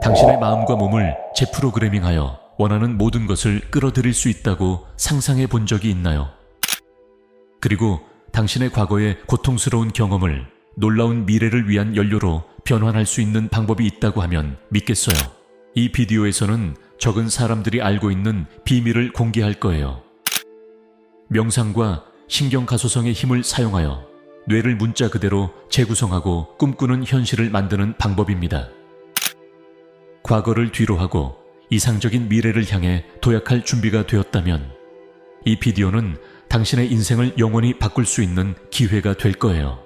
당신의 마음과 몸을 재프로그래밍하여 원하는 모든 것을 끌어들일 수 있다고 상상해 본 적이 있나요? 그리고 당신의 과거의 고통스러운 경험을 놀라운 미래를 위한 연료로 변환할 수 있는 방법이 있다고 하면 믿겠어요? 이 비디오에서는 적은 사람들이 알고 있는 비밀을 공개할 거예요. 명상과 신경가소성의 힘을 사용하여 뇌를 문자 그대로 재구성하고 꿈꾸는 현실을 만드는 방법입니다. 과거를 뒤로 하고 이상적인 미래를 향해 도약할 준비가 되었다면 이 비디오는 당신의 인생을 영원히 바꿀 수 있는 기회가 될 거예요.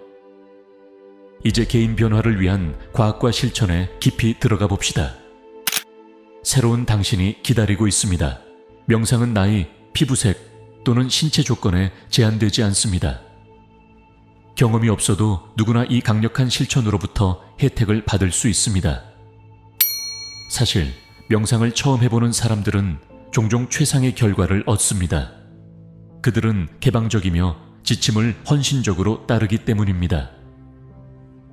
이제 개인 변화를 위한 과학과 실천에 깊이 들어가 봅시다. 새로운 당신이 기다리고 있습니다. 명상은 나이, 피부색 또는 신체 조건에 제한되지 않습니다. 경험이 없어도 누구나 이 강력한 실천으로부터 혜택을 받을 수 있습니다. 사실 명상을 처음 해보는 사람들은 종종 최상의 결과를 얻습니다. 그들은 개방적이며 지침을 헌신적으로 따르기 때문입니다.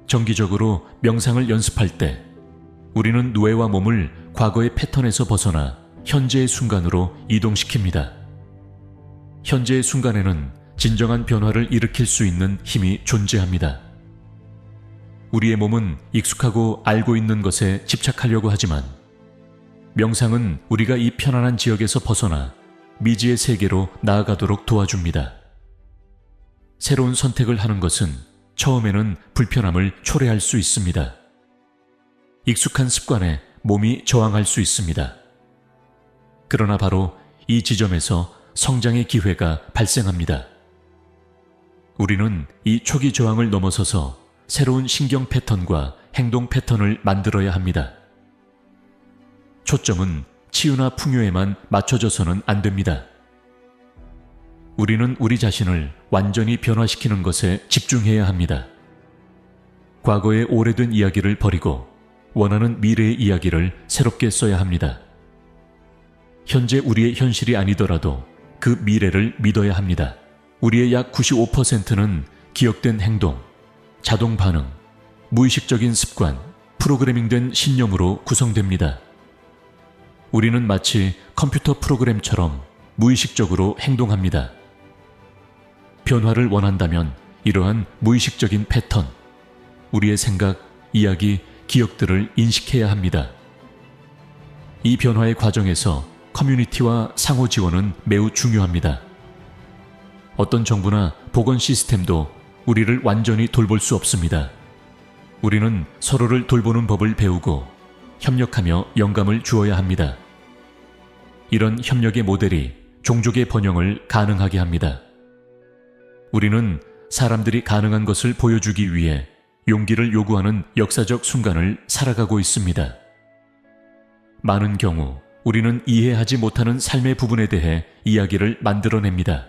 정기적으로 명상을 연습할 때 우리는 뇌와 몸을 과거의 패턴에서 벗어나 현재의 순간으로 이동시킵니다. 현재의 순간에는 진정한 변화를 일으킬 수 있는 힘이 존재합니다. 우리의 몸은 익숙하고 알고 있는 것에 집착하려고 하지만 명상은 우리가 이 편안한 지역에서 벗어나 미지의 세계로 나아가도록 도와줍니다. 새로운 선택을 하는 것은 처음에는 불편함을 초래할 수 있습니다. 익숙한 습관에 몸이 저항할 수 있습니다. 그러나 바로 이 지점에서 성장의 기회가 발생합니다. 우리는 이 초기 저항을 넘어서서 새로운 신경 패턴과 행동 패턴을 만들어야 합니다. 초점은 치유나 풍요에만 맞춰져서는 안 됩니다. 우리는 우리 자신을 완전히 변화시키는 것에 집중해야 합니다. 과거의 오래된 이야기를 버리고 원하는 미래의 이야기를 새롭게 써야 합니다. 현재 우리의 현실이 아니더라도 그 미래를 믿어야 합니다. 우리의 약 95%는 기억된 행동, 자동 반응, 무의식적인 습관, 프로그래밍된 신념으로 구성됩니다. 우리는 마치 컴퓨터 프로그램처럼 무의식적으로 행동합니다. 변화를 원한다면 이러한 무의식적인 패턴, 우리의 생각, 이야기, 기억들을 인식해야 합니다. 이 변화의 과정에서 커뮤니티와 상호 지원은 매우 중요합니다. 어떤 정부나 보건 시스템도 우리를 완전히 돌볼 수 없습니다. 우리는 서로를 돌보는 법을 배우고 협력하며 영감을 주어야 합니다. 이런 협력의 모델이 종족의 번영을 가능하게 합니다. 우리는 사람들이 가능한 것을 보여주기 위해 용기를 요구하는 역사적 순간을 살아가고 있습니다. 많은 경우 우리는 이해하지 못하는 삶의 부분에 대해 이야기를 만들어냅니다.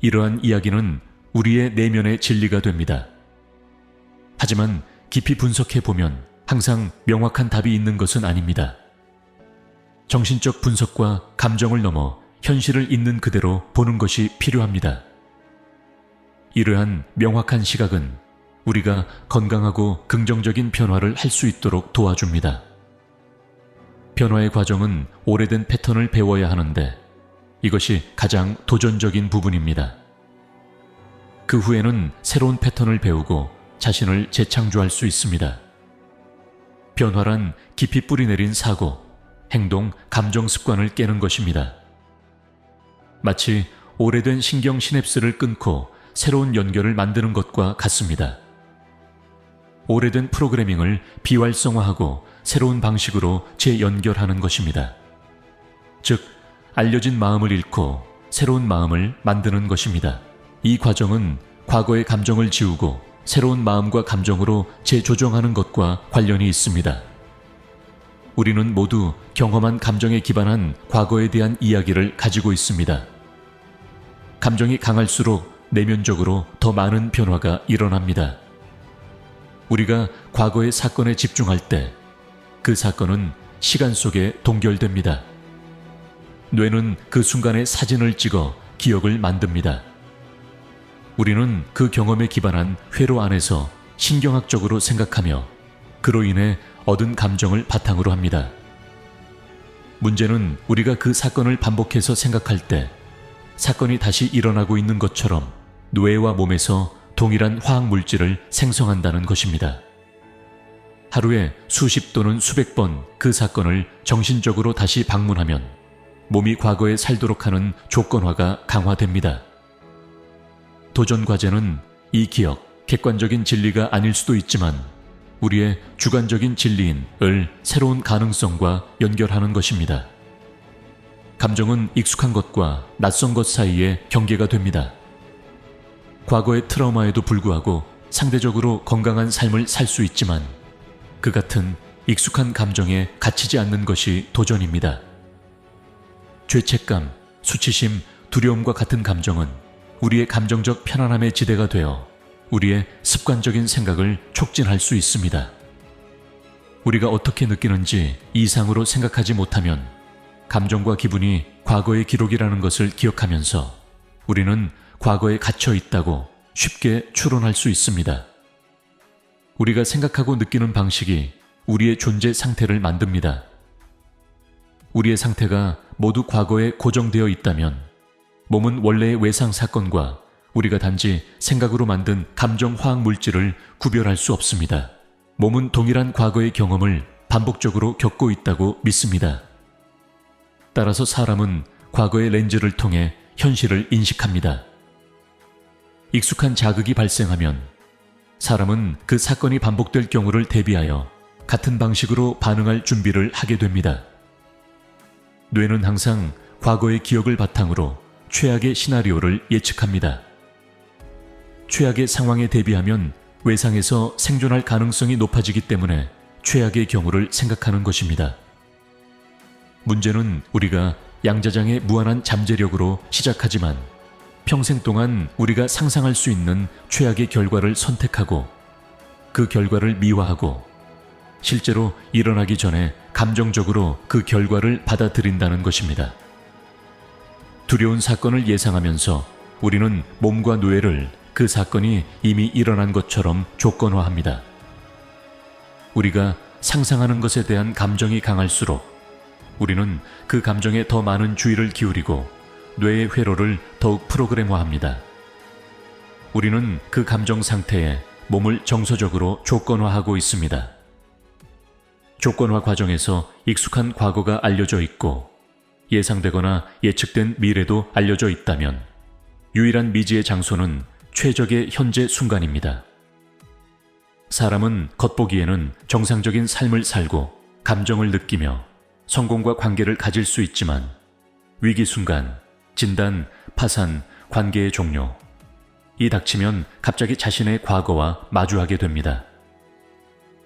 이러한 이야기는 우리의 내면의 진리가 됩니다. 하지만 깊이 분석해보면 항상 명확한 답이 있는 것은 아닙니다. 정신적 분석과 감정을 넘어 현실을 있는 그대로 보는 것이 필요합니다. 이러한 명확한 시각은 우리가 건강하고 긍정적인 변화를 할 수 있도록 도와줍니다. 변화의 과정은 오래된 패턴을 배워야 하는데 이것이 가장 도전적인 부분입니다. 그 후에는 새로운 패턴을 배우고 자신을 재창조할 수 있습니다. 변화란 깊이 뿌리내린 사고, 행동, 감정 습관을 깨는 것입니다. 마치 오래된 신경 시냅스를 끊고 새로운 연결을 만드는 것과 같습니다. 오래된 프로그래밍을 비활성화하고 새로운 방식으로 재연결하는 것입니다. 즉, 알려진 마음을 잃고 새로운 마음을 만드는 것입니다. 이 과정은 과거의 감정을 지우고 새로운 마음과 감정으로 재조정하는 것과 관련이 있습니다. 우리는 모두 경험한 감정에 기반한 과거에 대한 이야기를 가지고 있습니다. 감정이 강할수록 내면적으로 더 많은 변화가 일어납니다. 우리가 과거의 사건에 집중할 때 그 사건은 시간 속에 동결됩니다. 뇌는 그 순간의 사진을 찍어 기억을 만듭니다. 우리는 그 경험에 기반한 회로 안에서 신경학적으로 생각하며 그로 인해 얻은 감정을 바탕으로 합니다. 문제는 우리가 그 사건을 반복해서 생각할 때 사건이 다시 일어나고 있는 것처럼 뇌와 몸에서 동일한 화학물질을 생성한다는 것입니다. 하루에 수십 또는 수백 번 그 사건을 정신적으로 다시 방문하면 몸이 과거에 살도록 하는 조건화가 강화됩니다. 도전 과제는 이 기억, 객관적인 진리가 아닐 수도 있지만 우리의 주관적인 진리인을 새로운 가능성과 연결하는 것입니다. 감정은 익숙한 것과 낯선 것 사이의 경계가 됩니다. 과거의 트라우마에도 불구하고 상대적으로 건강한 삶을 살 수 있지만 그 같은 익숙한 감정에 갇히지 않는 것이 도전입니다. 죄책감, 수치심, 두려움과 같은 감정은 우리의 감정적 편안함의 지대가 되어 우리의 습관적인 생각을 촉진할 수 있습니다. 우리가 어떻게 느끼는지 이상으로 생각하지 못하면 감정과 기분이 과거의 기록이라는 것을 기억하면서 우리는 과거에 갇혀 있다고 쉽게 추론할 수 있습니다. 우리가 생각하고 느끼는 방식이 우리의 존재 상태를 만듭니다. 우리의 상태가 모두 과거에 고정되어 있다면 몸은 원래의 외상 사건과 우리가 단지 생각으로 만든 감정 화학 물질을 구별할 수 없습니다. 몸은 동일한 과거의 경험을 반복적으로 겪고 있다고 믿습니다. 따라서 사람은 과거의 렌즈를 통해 현실을 인식합니다. 익숙한 자극이 발생하면 사람은 그 사건이 반복될 경우를 대비하여 같은 방식으로 반응할 준비를 하게 됩니다. 뇌는 항상 과거의 기억을 바탕으로 최악의 시나리오를 예측합니다. 최악의 상황에 대비하면 외상에서 생존할 가능성이 높아지기 때문에 최악의 경우를 생각하는 것입니다. 문제는 우리가 양자장의 무한한 잠재력으로 시작하지만 평생 동안 우리가 상상할 수 있는 최악의 결과를 선택하고 그 결과를 미화하고 실제로 일어나기 전에 감정적으로 그 결과를 받아들인다는 것입니다. 두려운 사건을 예상하면서 우리는 몸과 뇌를 그 사건이 이미 일어난 것처럼 조건화합니다. 우리가 상상하는 것에 대한 감정이 강할수록 우리는 그 감정에 더 많은 주의를 기울이고 뇌의 회로를 더욱 프로그램화합니다. 우리는 그 감정 상태에 몸을 정서적으로 조건화하고 있습니다. 조건화 과정에서 익숙한 과거가 알려져 있고 예상되거나 예측된 미래도 알려져 있다면 유일한 미지의 장소는 최적의 현재 순간입니다. 사람은 겉보기에는 정상적인 삶을 살고 감정을 느끼며 성공과 관계를 가질 수 있지만 위기 순간, 진단, 파산, 관계의 종료, 이 닥치면 갑자기 자신의 과거와 마주하게 됩니다.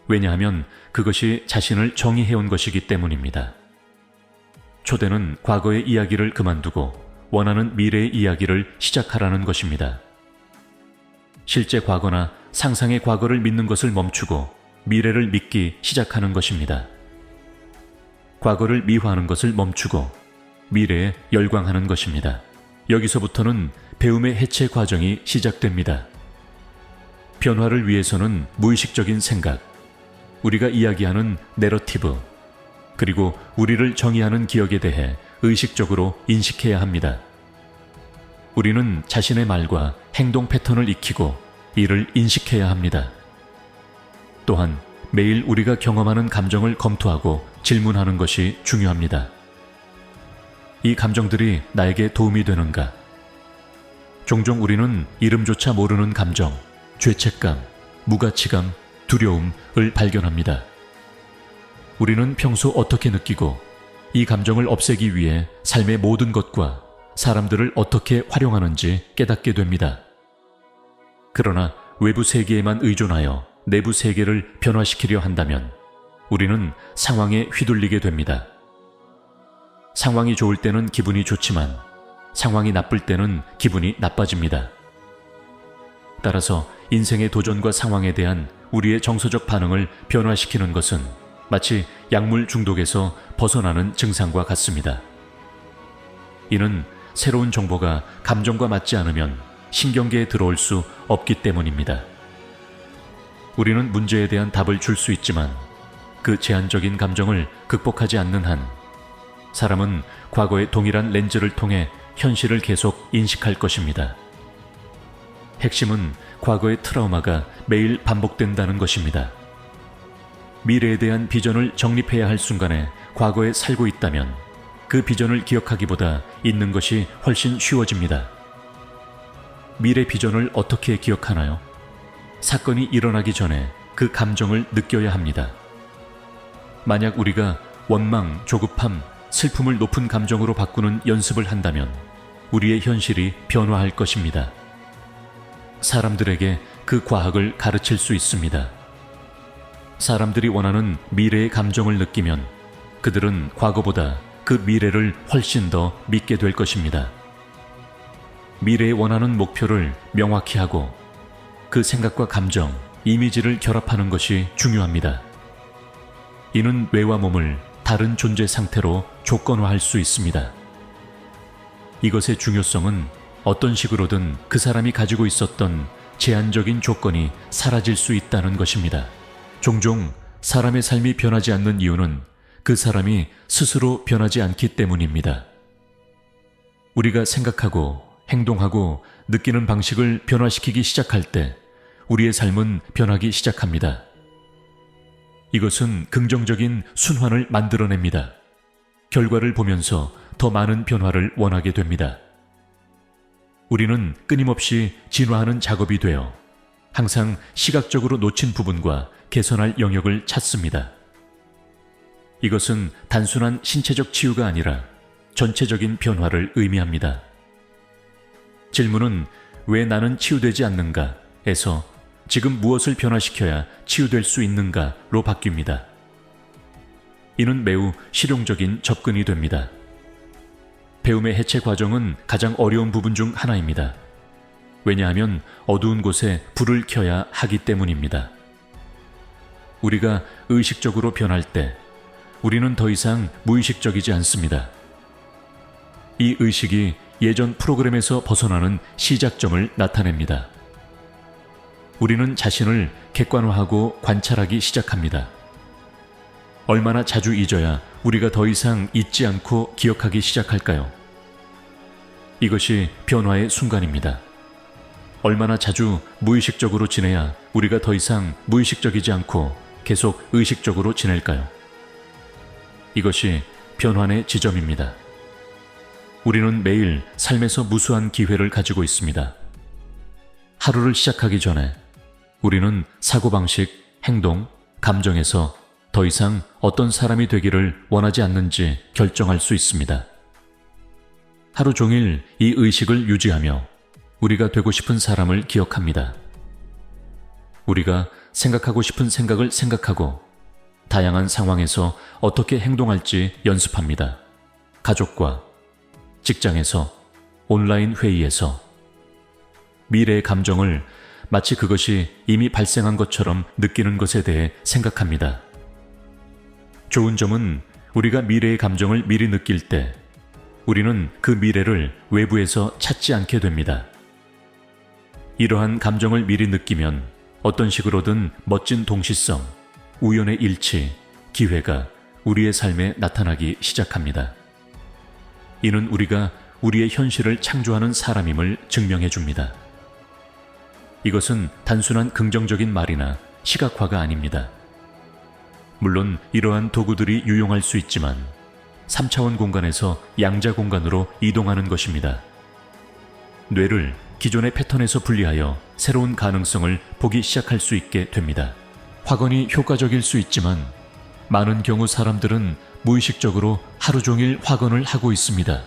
왜냐하면 그것이 자신을 정의해온 것이기 때문입니다. 초대는 과거의 이야기를 그만두고 원하는 미래의 이야기를 시작하라는 것입니다. 실제 과거나 상상의 과거를 믿는 것을 멈추고 미래를 믿기 시작하는 것입니다. 과거를 미화하는 것을 멈추고 미래에 열광하는 것입니다. 여기서부터는 배움의 해체 과정이 시작됩니다. 변화를 위해서는 무의식적인 생각, 우리가 이야기하는 내러티브, 그리고 우리를 정의하는 기억에 대해 의식적으로 인식해야 합니다. 우리는 자신의 말과 행동 패턴을 익히고 이를 인식해야 합니다. 또한 매일 우리가 경험하는 감정을 검토하고 질문하는 것이 중요합니다. 이 감정들이 나에게 도움이 되는가? 종종 우리는 이름조차 모르는 감정, 죄책감, 무가치감, 두려움을 발견합니다. 우리는 평소 어떻게 느끼고 이 감정을 없애기 위해 삶의 모든 것과 사람들을 어떻게 활용하는지 깨닫게 됩니다. 그러나 외부 세계에만 의존하여 내부 세계를 변화시키려 한다면 우리는 상황에 휘둘리게 됩니다. 상황이 좋을 때는 기분이 좋지만 상황이 나쁠 때는 기분이 나빠집니다. 따라서 인생의 도전과 상황에 대한 우리의 정서적 반응을 변화시키는 것은 마치 약물 중독에서 벗어나는 증상과 같습니다. 이는 새로운 정보가 감정과 맞지 않으면 신경계에 들어올 수 없기 때문입니다. 우리는 문제에 대한 답을 줄 수 있지만 그 제한적인 감정을 극복하지 않는 한 사람은 과거의 동일한 렌즈를 통해 현실을 계속 인식할 것입니다. 핵심은 과거의 트라우마가 매일 반복된다는 것입니다. 미래에 대한 비전을 정립해야 할 순간에 과거에 살고 있다면 그 비전을 기억하기보다 잊는 것이 훨씬 쉬워집니다. 미래 비전을 어떻게 기억하나요? 사건이 일어나기 전에 그 감정을 느껴야 합니다. 만약 우리가 원망, 조급함, 슬픔을 높은 감정으로 바꾸는 연습을 한다면 우리의 현실이 변화할 것입니다. 사람들에게 그 과학을 가르칠 수 있습니다. 사람들이 원하는 미래의 감정을 느끼면 그들은 과거보다 그 미래를 훨씬 더 믿게 될 것입니다. 미래에 원하는 목표를 명확히 하고 그 생각과 감정, 이미지를 결합하는 것이 중요합니다. 이는 뇌와 몸을 다른 존재 상태로 조건화할 수 있습니다. 이것의 중요성은 어떤 식으로든 그 사람이 가지고 있었던 제한적인 조건이 사라질 수 있다는 것입니다. 종종 사람의 삶이 변하지 않는 이유는 그 사람이 스스로 변하지 않기 때문입니다. 우리가 생각하고 행동하고 느끼는 방식을 변화시키기 시작할 때 우리의 삶은 변하기 시작합니다. 이것은 긍정적인 순환을 만들어냅니다. 결과를 보면서 더 많은 변화를 원하게 됩니다. 우리는 끊임없이 진화하는 작업이 되어 항상 시각적으로 놓친 부분과 개선할 영역을 찾습니다. 이것은 단순한 신체적 치유가 아니라 전체적인 변화를 의미합니다. 질문은 왜 나는 치유되지 않는가에서 지금 무엇을 변화시켜야 치유될 수 있는가로 바뀝니다. 이는 매우 실용적인 접근이 됩니다. 배움의 해체 과정은 가장 어려운 부분 중 하나입니다. 왜냐하면 어두운 곳에 불을 켜야 하기 때문입니다. 우리가 의식적으로 변할 때 우리는 더 이상 무의식적이지 않습니다. 이 의식이 예전 프로그램에서 벗어나는 시작점을 나타냅니다. 우리는 자신을 객관화하고 관찰하기 시작합니다. 얼마나 자주 잊어야 우리가 더 이상 잊지 않고 기억하기 시작할까요? 이것이 변화의 순간입니다. 얼마나 자주 무의식적으로 지내야 우리가 더 이상 무의식적이지 않고 계속 의식적으로 지낼까요? 이것이 변환의 지점입니다. 우리는 매일 삶에서 무수한 기회를 가지고 있습니다. 하루를 시작하기 전에 우리는 사고방식, 행동, 감정에서 더 이상 어떤 사람이 되기를 원하지 않는지 결정할 수 있습니다. 하루 종일 이 의식을 유지하며 우리가 되고 싶은 사람을 기억합니다. 우리가 생각하고 싶은 생각을 생각하고 다양한 상황에서 어떻게 행동할지 연습합니다. 가족과, 직장에서, 온라인 회의에서. 미래의 감정을 마치 그것이 이미 발생한 것처럼 느끼는 것에 대해 생각합니다. 좋은 점은 우리가 미래의 감정을 미리 느낄 때 우리는 그 미래를 외부에서 찾지 않게 됩니다. 이러한 감정을 미리 느끼면 어떤 식으로든 멋진 동시성, 우연의 일치, 기회가 우리의 삶에 나타나기 시작합니다. 이는 우리가 우리의 현실을 창조하는 사람임을 증명해 줍니다. 이것은 단순한 긍정적인 말이나 시각화가 아닙니다. 물론 이러한 도구들이 유용할 수 있지만 3차원 공간에서 양자 공간으로 이동하는 것입니다. 뇌를 기존의 패턴에서 분리하여 새로운 가능성을 보기 시작할 수 있게 됩니다. 확언이 효과적일 수 있지만 많은 경우 사람들은 무의식적으로 하루 종일 확언을 하고 있습니다.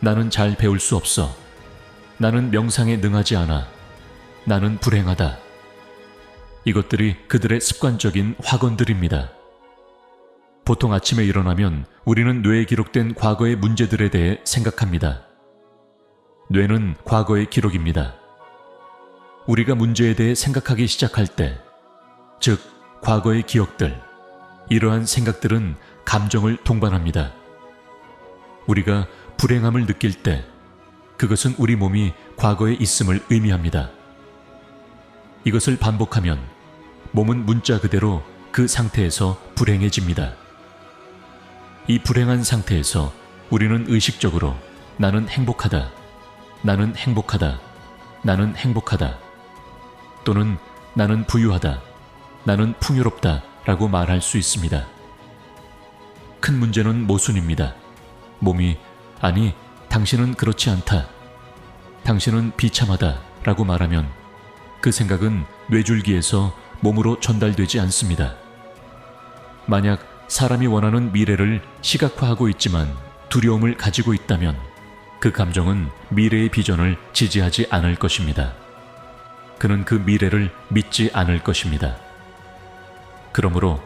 나는 잘 배울 수 없어. 나는 명상에 능하지 않아. 나는 불행하다. 이것들이 그들의 습관적인 확언들입니다. 보통 아침에 일어나면 우리는 뇌에 기록된 과거의 문제들에 대해 생각합니다. 뇌는 과거의 기록입니다. 우리가 문제에 대해 생각하기 시작할 때, 즉 과거의 기억들, 이러한 생각들은 감정을 동반합니다. 우리가 불행함을 느낄 때 그것은 우리 몸이 과거에 있음을 의미합니다. 이것을 반복하면 몸은 문자 그대로 그 상태에서 불행해집니다. 이 불행한 상태에서 우리는 의식적으로 나는 행복하다, 나는 행복하다, 나는 행복하다, 또는 나는 부유하다, 나는 풍요롭다 라고 말할 수 있습니다. 큰 문제는 모순입니다. 몸이 아니, 당신은 그렇지 않다, 당신은 비참하다 라고 말하면 그 생각은 뇌줄기에서 몸으로 전달되지 않습니다. 만약 사람이 원하는 미래를 시각화하고 있지만 두려움을 가지고 있다면 그 감정은 미래의 비전을 지지하지 않을 것입니다. 그는 그 미래를 믿지 않을 것입니다. 그러므로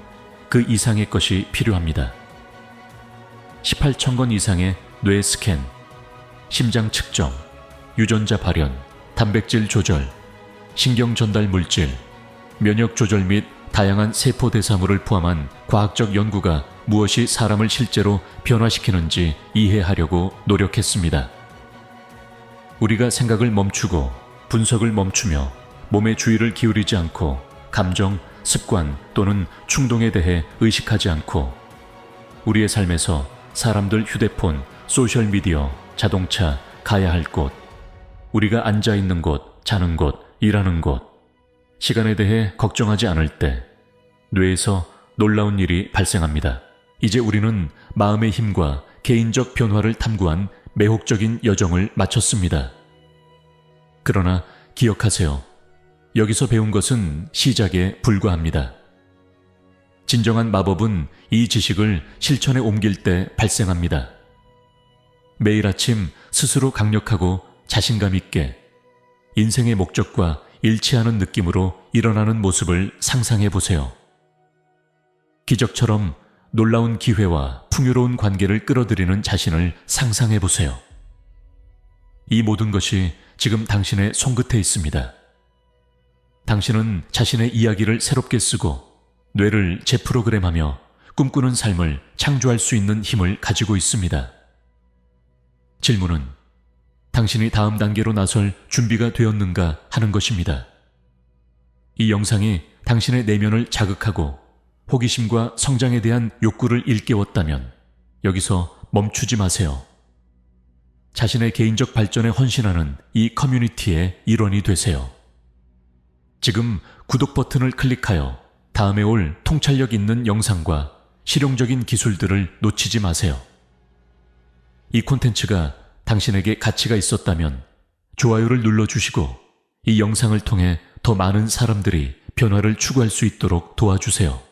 그 이상의 것이 필요합니다. 18,000건 이상의 뇌 스캔, 심장 측정, 유전자 발현, 단백질 조절, 신경 전달 물질, 면역 조절 및 다양한 세포 대사물을 포함한 과학적 연구가 무엇이 사람을 실제로 변화시키는지 이해하려고 노력했습니다. 우리가 생각을 멈추고 분석을 멈추며 몸의 주의를 기울이지 않고 감정, 습관 또는 충동에 대해 의식하지 않고 우리의 삶에서 사람들, 휴대폰, 소셜미디어, 자동차, 가야 할 곳, 우리가 앉아있는 곳, 자는 곳, 일하는 곳, 시간에 대해 걱정하지 않을 때 뇌에서 놀라운 일이 발생합니다. 이제 우리는 마음의 힘과 개인적 변화를 탐구한 매혹적인 여정을 마쳤습니다. 그러나 기억하세요. 여기서 배운 것은 시작에 불과합니다. 진정한 마법은 이 지식을 실천에 옮길 때 발생합니다. 매일 아침 스스로 강력하고 자신감 있게 인생의 목적과 일치하는 느낌으로 일어나는 모습을 상상해 보세요. 기적처럼 놀라운 기회와 풍요로운 관계를 끌어들이는 자신을 상상해 보세요. 이 모든 것이 지금 당신의 손끝에 있습니다. 당신은 자신의 이야기를 새롭게 쓰고 뇌를 재프로그램하며 꿈꾸는 삶을 창조할 수 있는 힘을 가지고 있습니다. 질문은 당신이 다음 단계로 나설 준비가 되었는가 하는 것입니다. 이 영상이 당신의 내면을 자극하고 호기심과 성장에 대한 욕구를 일깨웠다면 여기서 멈추지 마세요. 자신의 개인적 발전에 헌신하는 이 커뮤니티의 일원이 되세요. 지금 구독 버튼을 클릭하여 다음에 올 통찰력 있는 영상과 실용적인 기술들을 놓치지 마세요. 이 콘텐츠가 당신에게 가치가 있었다면 좋아요를 눌러주시고 이 영상을 통해 더 많은 사람들이 변화를 추구할 수 있도록 도와주세요.